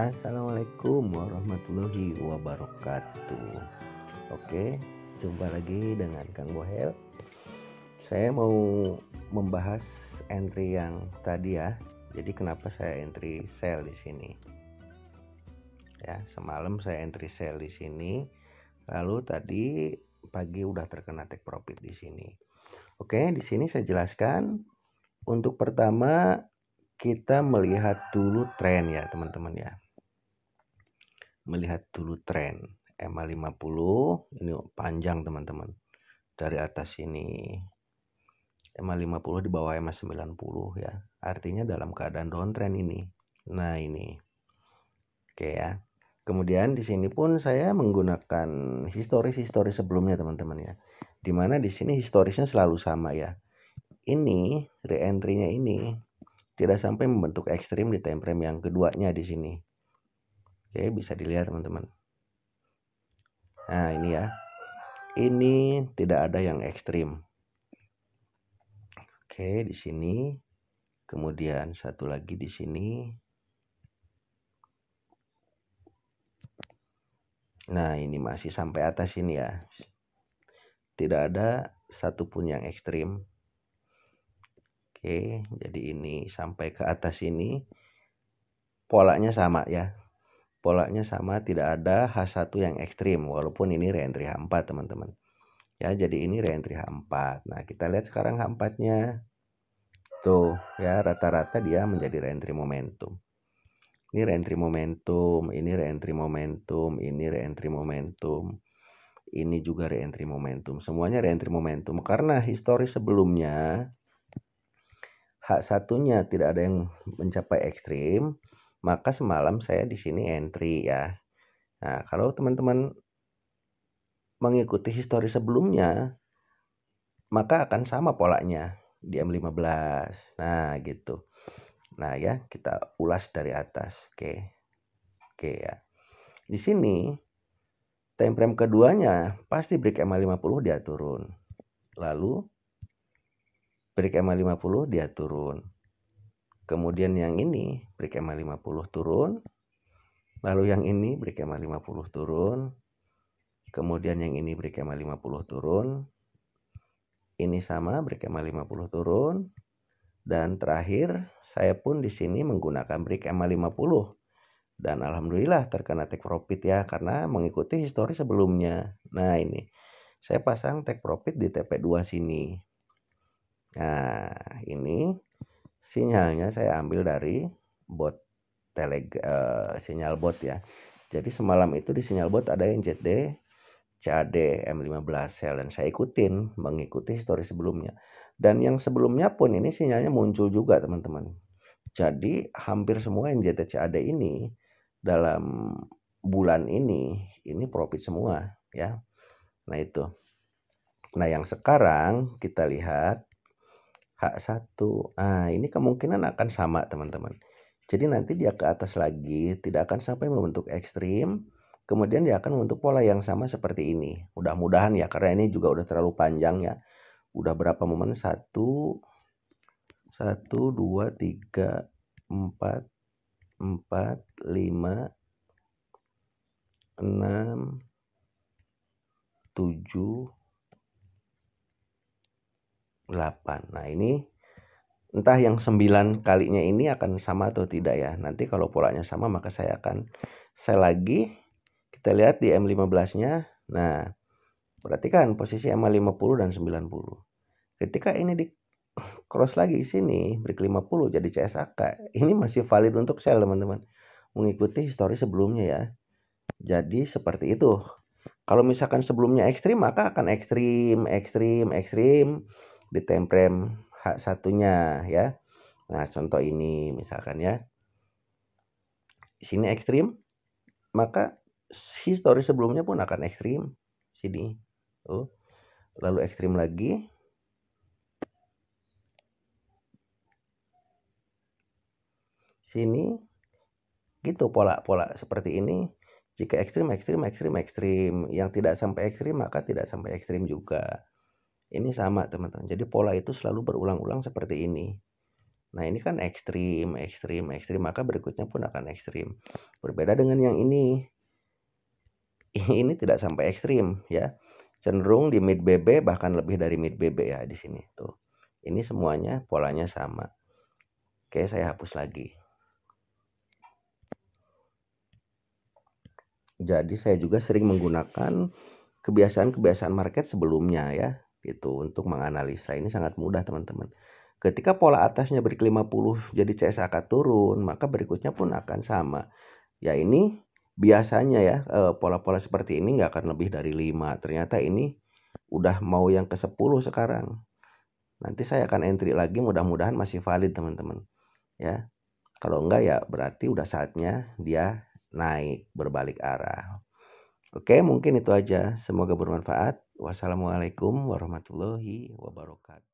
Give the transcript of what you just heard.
Assalamualaikum warahmatullahi wabarakatuh. Oke, jumpa lagi dengan Kang Bohel. Saya mau membahas entry yang tadi ya. Jadi kenapa saya entry sell di sini? Ya, semalam saya entry sell di sini. Lalu tadi pagi udah terkena take profit di sini. Oke, di sini saya jelaskan. Untuk pertama kita melihat dulu tren ya, teman-teman ya. Melihat dulu tren EMA 50 ini panjang teman-teman, dari atas ini EMA 50 di bawah EMA 90 ya, artinya dalam keadaan downtrend ini. Nah ini oke ya. Kemudian di sini pun saya menggunakan historis sebelumnya teman-teman ya, dimana di sini historisnya selalu sama ya. Ini re-entry-nya ini tidak sampai membentuk ekstrim di time frame yang keduanya di sini. Oke, bisa dilihat teman-teman. Nah, ini ya. Ini tidak ada yang ekstrim. Oke, di sini. Kemudian satu lagi di sini. Nah, ini masih sampai atas ini ya. Tidak ada satupun yang ekstrim. Oke, jadi ini sampai ke atas ini polanya sama ya. Polanya sama, tidak ada H1 yang ekstrim walaupun ini re-entry H4 teman-teman. Ya, jadi ini re-entry H4. Nah, kita lihat sekarang H4-nya. Tuh, ya rata-rata dia menjadi re-entry momentum. Ini re-entry momentum, ini re-entry momentum, ini re-entry momentum. Ini juga re-entry momentum. Semuanya re-entry momentum karena historis sebelumnya H1-nya tidak ada yang mencapai ekstrim, maka semalam saya di sini entry ya. Nah, kalau teman-teman mengikuti historis sebelumnya, maka akan sama polanya di M15. Nah, gitu. Nah, ya, kita ulas dari atas. Oke. Oke ya. Di sini time frame keduanya pasti break EMA 50 dia turun. Lalu break EMA 50 dia turun. Kemudian yang ini break EMA 50 turun. Lalu yang ini break EMA 50 turun. Kemudian yang ini break EMA 50 turun. Ini sama break EMA 50 turun. Dan terakhir saya pun di sini menggunakan break EMA 50. Dan alhamdulillah terkena take profit ya, karena mengikuti histori sebelumnya. Nah ini saya pasang take profit di TP2 sini. Nah ini sinyalnya saya ambil dari bot sinyal bot ya. Jadi semalam itu di sinyal bot ada yang ZD CAD M15 sell dan saya ikutin, mengikuti histori sebelumnya. Dan yang sebelumnya pun ini sinyalnya muncul juga teman-teman. Jadi hampir semua yang ZD CAD ini dalam bulan ini profit semua ya. Nah itu. Nah yang sekarang kita lihat H1. Nah ini kemungkinan akan sama teman-teman. Jadi nanti dia ke atas lagi, tidak akan sampai membentuk ekstrim. Kemudian dia akan membentuk pola yang sama seperti ini. Mudah-mudahan ya, karena ini juga udah terlalu panjang ya. Udah berapa momen? 1, 2, 3, 4, 5, 6, 7, 8. Nah ini entah yang 9 kalinya ini akan sama atau tidak ya. Nanti kalau polanya sama maka saya akan sell lagi. Kita lihat di M15-nya. Nah, perhatikan posisi EMA 50 dan 90. Ketika ini di cross lagi di sini, break 50 jadi CSAK. Ini masih valid untuk sell teman-teman. Mengikuti histori sebelumnya ya. Jadi seperti itu. Kalau misalkan sebelumnya ekstrim maka akan ekstrim di time frame H1-nya ya. Nah, contoh ini misalkan ya. Di sini ekstrim, maka histori sebelumnya pun akan ekstrim. Sini. Lalu ekstrim lagi. Sini. Gitu pola-pola seperti ini. Jika ekstrim. Yang tidak sampai ekstrim maka tidak sampai ekstrim juga. Ini sama teman-teman. Jadi pola itu selalu berulang-ulang seperti ini. Nah, ini kan ekstrim, ekstrim, ekstrim, maka berikutnya pun akan ekstrim. Berbeda dengan yang ini. Ini tidak sampai ekstrim ya. Cenderung di mid BB bahkan lebih dari mid BB ya di sini tuh. Ini semuanya polanya sama. Oke, saya hapus lagi. Jadi saya juga sering menggunakan kebiasaan-kebiasaan market sebelumnya ya, gitu untuk menganalisa. Ini sangat mudah teman-teman. Ketika pola atasnya break 50 jadi CSAK turun, maka berikutnya pun akan sama. Ya ini biasanya ya pola-pola seperti ini nggak akan lebih dari 5. Ternyata ini udah mau yang ke-10 sekarang. Nanti saya akan entry lagi, mudah-mudahan masih valid teman-teman ya. Kalau enggak ya berarti udah saatnya dia naik berbalik arah. Oke, mungkin itu aja. Semoga bermanfaat. Wassalamualaikum warahmatullahi wabarakatuh.